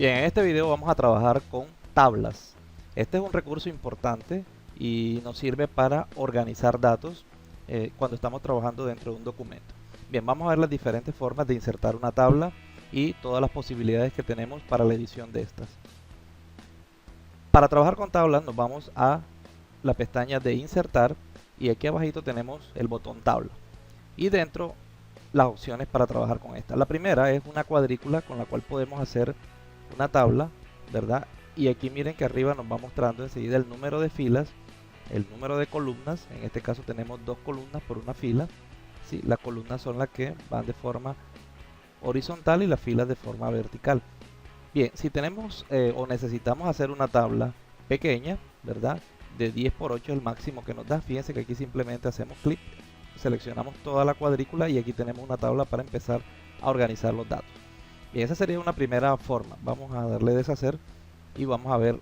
Bien, en este video vamos a trabajar con tablas. Este es un recurso importante y nos sirve para organizar datos cuando estamos trabajando dentro de un documento. Bien, vamos a ver las diferentes formas de insertar una tabla y todas las posibilidades que tenemos para la edición de estas. Para trabajar con tablas nos vamos a la pestaña de insertar y aquí abajito tenemos el botón tabla y dentro las opciones para trabajar con esta. La primera es una cuadrícula con la cual podemos hacer una tabla, ¿verdad? Y aquí miren que arriba nos va mostrando enseguida el número de filas, el número de columnas. En este caso tenemos dos columnas por una fila. ¿Sí? Las columnas son las que van de forma horizontal y las filas de forma vertical. Bien, si tenemos o necesitamos hacer una tabla pequeña, ¿verdad? De 10 por 8 es el máximo que nos da. Fíjense que aquí simplemente hacemos clic, seleccionamos toda la cuadrícula y aquí tenemos una tabla para empezar a organizar los datos. Bien, esa sería una primera forma. Vamos a darle deshacer y vamos a ver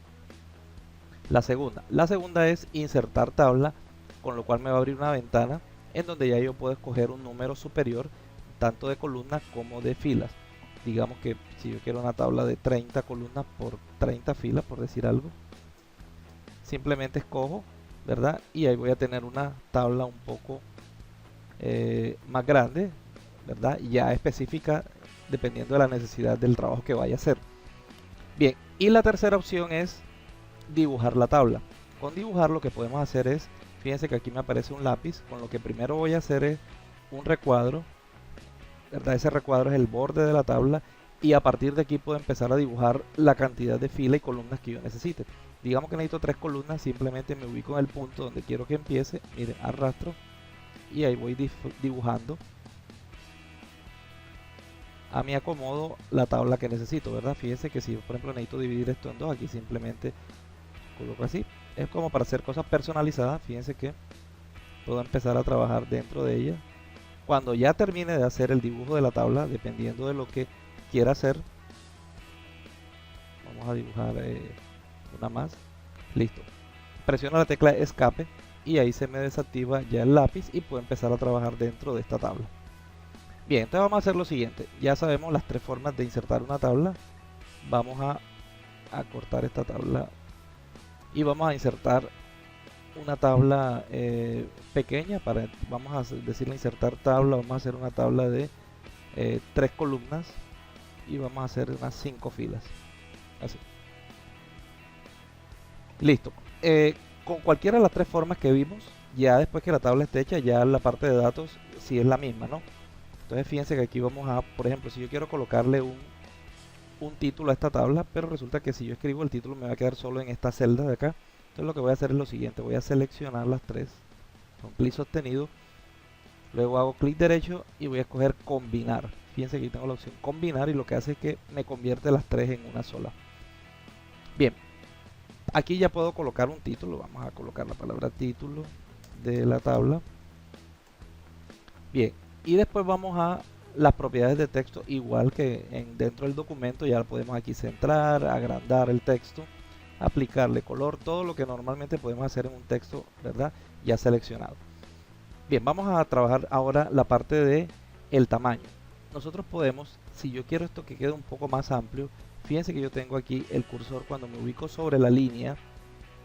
la segunda. La segunda es insertar tabla, con lo cual me va a abrir una ventana en donde ya yo puedo escoger un número superior, tanto de columnas como de filas. Digamos que si yo quiero una tabla de 30 columnas por 30 filas, por decir algo, simplemente escojo, ¿verdad? Y ahí voy a tener una tabla un poco más grande, ¿verdad? Ya específica dependiendo de la necesidad del trabajo que vaya a hacer. Bien, y la tercera opción es dibujar la tabla. Con dibujar lo que podemos hacer es, fíjense que aquí me aparece un lápiz, con lo que primero voy a hacer es un recuadro, ¿verdad? Ese recuadro es el borde de la tabla y a partir de aquí puedo empezar a dibujar la cantidad de filas y columnas que yo necesite. Digamos que necesito 3 columnas, simplemente me ubico en el punto donde quiero que empiece, miren, arrastro y ahí voy dibujando a mi acomodo la tabla que necesito, ¿verdad? Fíjense que si yo, por ejemplo, necesito dividir esto en dos, aquí simplemente coloco así. Es como para hacer cosas personalizadas. Fíjense que puedo empezar a trabajar dentro de ella. Cuando ya termine de hacer el dibujo de la tabla, dependiendo de lo que quiera hacer, vamos a dibujar una más. Listo. Presiono la tecla escape y ahí se me desactiva ya el lápiz y puedo empezar a trabajar dentro de esta tabla. Bien, entonces vamos a hacer lo siguiente. Ya sabemos las tres formas de insertar una tabla. Vamos a cortar esta tabla y vamos a insertar una tabla pequeña. Vamos a decirle insertar tabla. Vamos a hacer una tabla de 3 columnas y vamos a hacer unas 5 filas. Así. Listo. Con cualquiera de las tres formas que vimos, ya después que la tabla esté hecha, ya la parte de datos sí es la misma, ¿no? Entonces fíjense que aquí vamos a, por ejemplo, si yo quiero colocarle un título a esta tabla, pero resulta que si yo escribo el título me va a quedar solo en esta celda de acá. Entonces lo que voy a hacer es lo siguiente, voy a seleccionar las tres con clic sostenido, luego hago clic derecho y voy a escoger combinar. Fíjense que aquí tengo la opción combinar y lo que hace es que me convierte las tres en una sola. Bien, aquí ya puedo colocar un título, vamos a colocar la palabra título de la tabla. Bien, y después vamos a las propiedades de texto, igual que dentro del documento, ya podemos aquí centrar, agrandar el texto, aplicarle color, todo lo que normalmente podemos hacer en un texto, ¿verdad? Ya seleccionado. Bien, vamos a trabajar ahora la parte de el tamaño. Nosotros podemos, si yo quiero esto que quede un poco más amplio, fíjense que yo tengo aquí el cursor cuando me ubico sobre la línea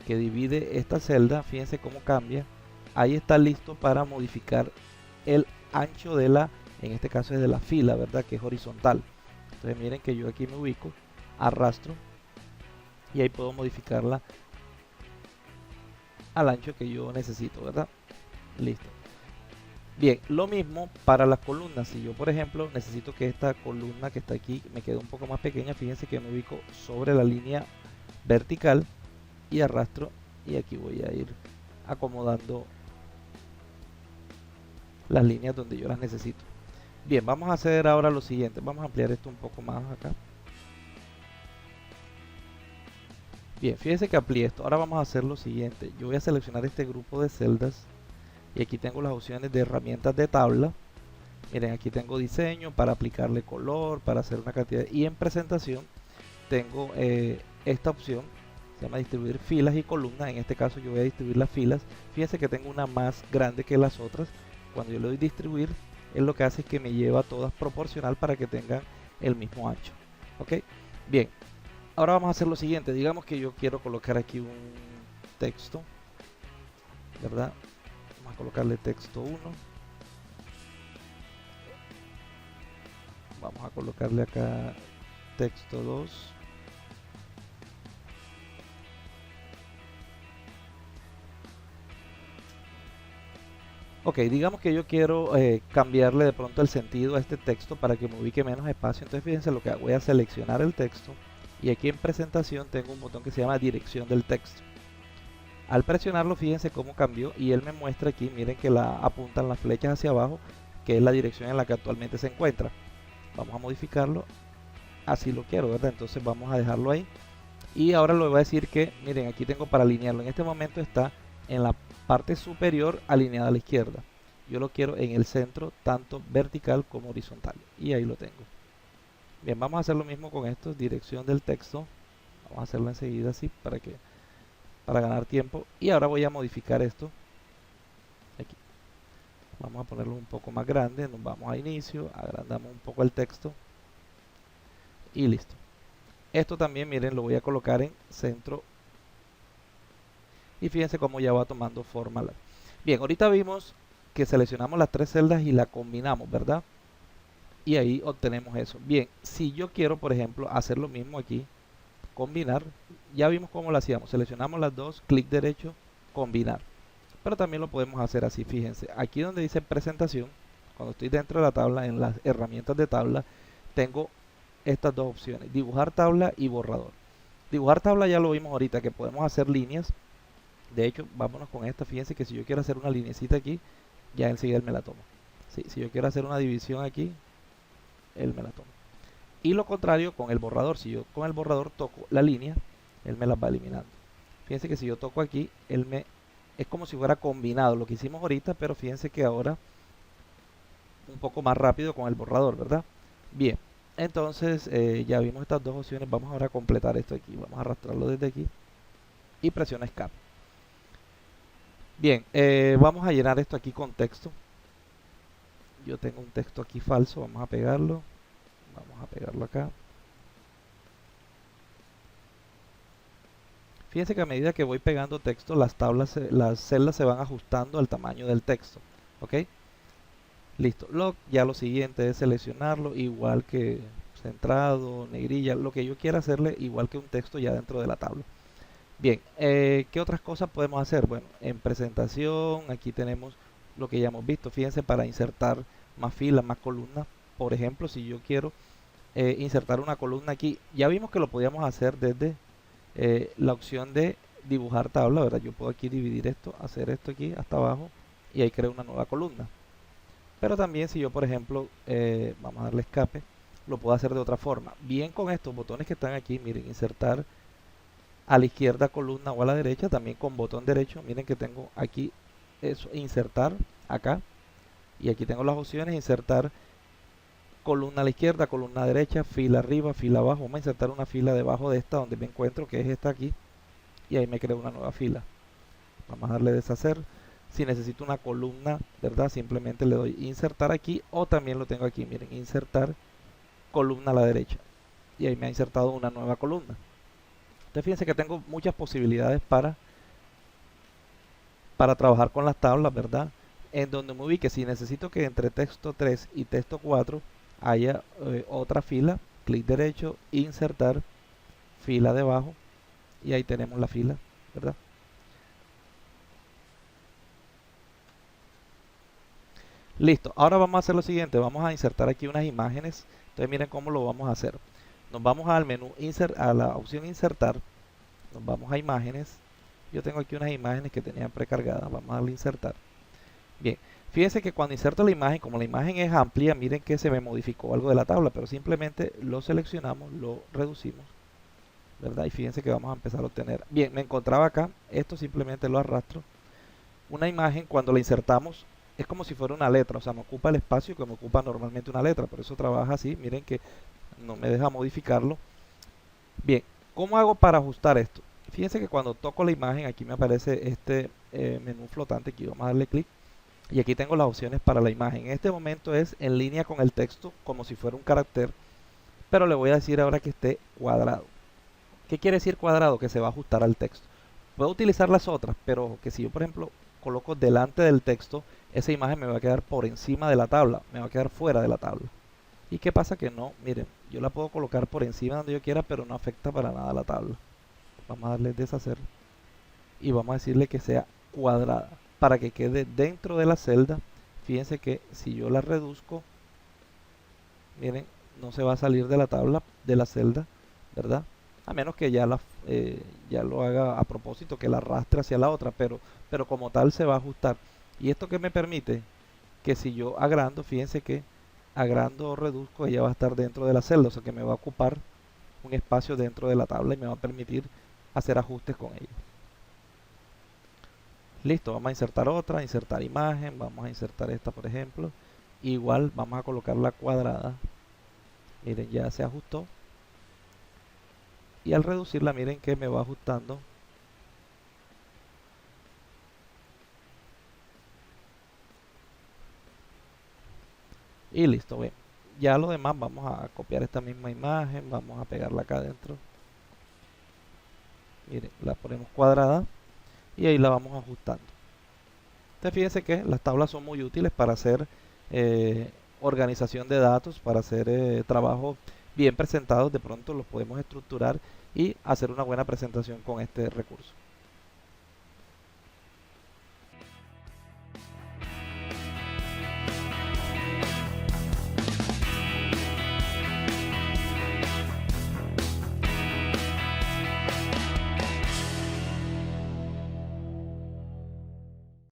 que divide esta celda, fíjense cómo cambia. Ahí está listo para modificar el ancho de la, en este caso es de la fila, ¿verdad? Que es horizontal. Entonces miren que yo aquí me ubico, arrastro y ahí puedo modificarla al ancho que yo necesito, ¿verdad? Listo. Bien, lo mismo para las columnas. Si yo, por ejemplo, necesito que esta columna que está aquí me quede un poco más pequeña, fíjense que me ubico sobre la línea vertical y arrastro y aquí voy a ir acomodando las líneas donde yo las necesito. Bien, vamos a hacer ahora lo siguiente. Vamos a ampliar esto un poco más acá. Bien, fíjense que amplié esto. Ahora vamos a hacer lo siguiente. Yo voy a seleccionar este grupo de celdas y aquí tengo las opciones de herramientas de tabla. Miren, aquí tengo diseño para aplicarle color, para hacer una cantidad. Y en presentación tengo esta opción, se llama distribuir filas y columnas. En este caso yo voy a distribuir las filas. Fíjense que tengo una más grande que las otras. Cuando yo le doy distribuir, él lo que hace es que me lleva todas proporcional para que tengan el mismo ancho. Ok, bien. Ahora vamos a hacer lo siguiente. Digamos que yo quiero colocar aquí un texto, ¿verdad? Vamos a colocarle texto 1. Vamos a colocarle acá texto 2. Ok, digamos que yo quiero cambiarle de pronto el sentido a este texto para que me ubique menos espacio. Entonces fíjense lo que hago. Voy a seleccionar el texto y aquí en presentación tengo un botón que se llama dirección del texto. Al presionarlo, fíjense cómo cambió y él me muestra aquí, miren que apuntan las flechas hacia abajo, que es la dirección en la que actualmente se encuentra. Vamos a modificarlo, así lo quiero, ¿verdad? Entonces vamos a dejarlo ahí. Y ahora le voy a decir que, miren, aquí tengo para alinearlo. En este momento está en la parte superior alineada a la izquierda. Yo lo quiero en el centro, tanto vertical como horizontal. Y ahí lo tengo. Bien, vamos a hacer lo mismo con esto, dirección del texto. Vamos a hacerlo enseguida así para ganar tiempo. Y ahora voy a modificar esto. Aquí. Vamos a ponerlo un poco más grande. Nos vamos a inicio, agrandamos un poco el texto. Y listo. Esto también, miren, lo voy a colocar en centro. Y fíjense cómo ya va tomando forma. Bien, ahorita vimos que seleccionamos las tres celdas y la combinamos, ¿verdad? Y ahí obtenemos eso. Bien, si yo quiero, por ejemplo, hacer lo mismo aquí, combinar, ya vimos cómo lo hacíamos. Seleccionamos las dos, clic derecho, combinar. Pero también lo podemos hacer así, fíjense. Aquí donde dice presentación, cuando estoy dentro de la tabla, en las herramientas de tabla, tengo estas dos opciones, dibujar tabla y borrador. Dibujar tabla ya lo vimos ahorita, que podemos hacer líneas. De hecho, vámonos con esta. Fíjense que si yo quiero hacer una linecita aquí, ya enseguida él me la toma. Sí, si yo quiero hacer una división aquí, él me la toma. Y lo contrario con el borrador. Si yo con el borrador toco la línea, él me las va eliminando. Fíjense que si yo toco aquí, es como si fuera combinado lo que hicimos ahorita, pero fíjense que ahora un poco más rápido con el borrador, ¿verdad? Bien, entonces ya vimos estas dos opciones. Vamos ahora a completar esto aquí. Vamos a arrastrarlo desde aquí y presiono escape. Bien, vamos a llenar esto aquí con texto. Yo tengo un texto aquí falso, vamos a pegarlo. Vamos a pegarlo acá. Fíjense que a medida que voy pegando texto, las celdas se van ajustando al tamaño del texto. ¿Ok? Listo. Ya lo siguiente es seleccionarlo, igual que centrado, negrilla, lo que yo quiera hacerle, igual que un texto ya dentro de la tabla. Bien, ¿qué otras cosas podemos hacer? Bueno, en presentación, aquí tenemos lo que ya hemos visto. Fíjense, para insertar más filas, más columnas. Por ejemplo, si yo quiero insertar una columna aquí, ya vimos que lo podíamos hacer desde la opción de dibujar tabla, ¿verdad? Yo puedo aquí dividir esto, hacer esto aquí hasta abajo y ahí creo una nueva columna. Pero también si yo, por ejemplo, vamos a darle escape, lo puedo hacer de otra forma. Bien, con estos botones que están aquí, miren, insertar a la izquierda columna o a la derecha, también con botón derecho. Miren que tengo aquí eso, insertar acá, y aquí tengo las opciones: insertar columna a la izquierda, columna a la derecha, fila arriba, fila abajo. Vamos a insertar una fila debajo de esta donde me encuentro, que es esta aquí, y ahí me creo una nueva fila. Vamos a darle deshacer. Si necesito una columna, ¿verdad? Simplemente le doy insertar aquí, o también lo tengo aquí, miren, insertar columna a la derecha, y ahí me ha insertado una nueva columna. Entonces fíjense que tengo muchas posibilidades para trabajar con las tablas, ¿verdad? En donde me ubique. Si necesito que entre texto 3 y texto 4 haya otra fila, clic derecho, insertar, fila debajo, y ahí tenemos la fila, ¿verdad? Listo, ahora vamos a hacer lo siguiente. Vamos a insertar aquí unas imágenes. Entonces miren cómo lo vamos a hacer. Nos vamos al menú a la opción insertar, nos vamos a imágenes. Yo tengo aquí unas imágenes que tenían precargadas, vamos a darle insertar. Bien, fíjense que cuando inserto la imagen, como la imagen es amplia, miren que se me modificó algo de la tabla, pero simplemente lo seleccionamos, lo reducimos, ¿verdad? Y fíjense que vamos a empezar a obtener. Bien, me encontraba acá, esto simplemente lo arrastro. Una imagen, cuando la insertamos, es como si fuera una letra, o sea, me ocupa el espacio que me ocupa normalmente una letra, por eso trabaja así. Miren que no me deja modificarlo. Bien, ¿cómo hago para ajustar esto? Fíjense que cuando toco la imagen, aquí me aparece este menú flotante. Aquí vamos a darle clic y aquí tengo las opciones para la imagen. En este momento es en línea con el texto, como si fuera un carácter, pero le voy a decir ahora que esté cuadrado. ¿Qué quiere decir cuadrado? Que se va a ajustar al texto. Puedo utilizar las otras, pero que si yo, por ejemplo, coloco delante del texto, esa imagen me va a quedar por encima de la tabla, me va a quedar fuera de la tabla. ¿Y qué pasa? Que no, miren, yo la puedo colocar por encima donde yo quiera, pero no afecta para nada la tabla. Vamos a darle deshacer y vamos a decirle que sea cuadrada para que quede dentro de la celda. Fíjense que si yo la reduzco, miren, no se va a salir de la tabla, de la celda, ¿verdad? A menos que ya lo haga a propósito, que la arrastre hacia la otra, pero como tal se va a ajustar. Y esto que me permite que si yo agrando, fíjense que agrando o reduzco, ella va a estar dentro de la celda, o sea que me va a ocupar un espacio dentro de la tabla y me va a permitir hacer ajustes con ella. Listo, vamos a insertar otra, insertar imagen, vamos a insertar esta por ejemplo. Igual vamos a colocar la cuadrada. Miren, ya se ajustó. Y al reducirla, miren que me va ajustando. Y listo, ven. Ya lo demás vamos a copiar esta misma imagen, vamos a pegarla acá adentro. Miren, la ponemos cuadrada y ahí la vamos ajustando. Entonces fíjense que las tablas son muy útiles para hacer organización de datos, para hacer trabajos bien presentados. De pronto los podemos estructurar y hacer una buena presentación con este recurso.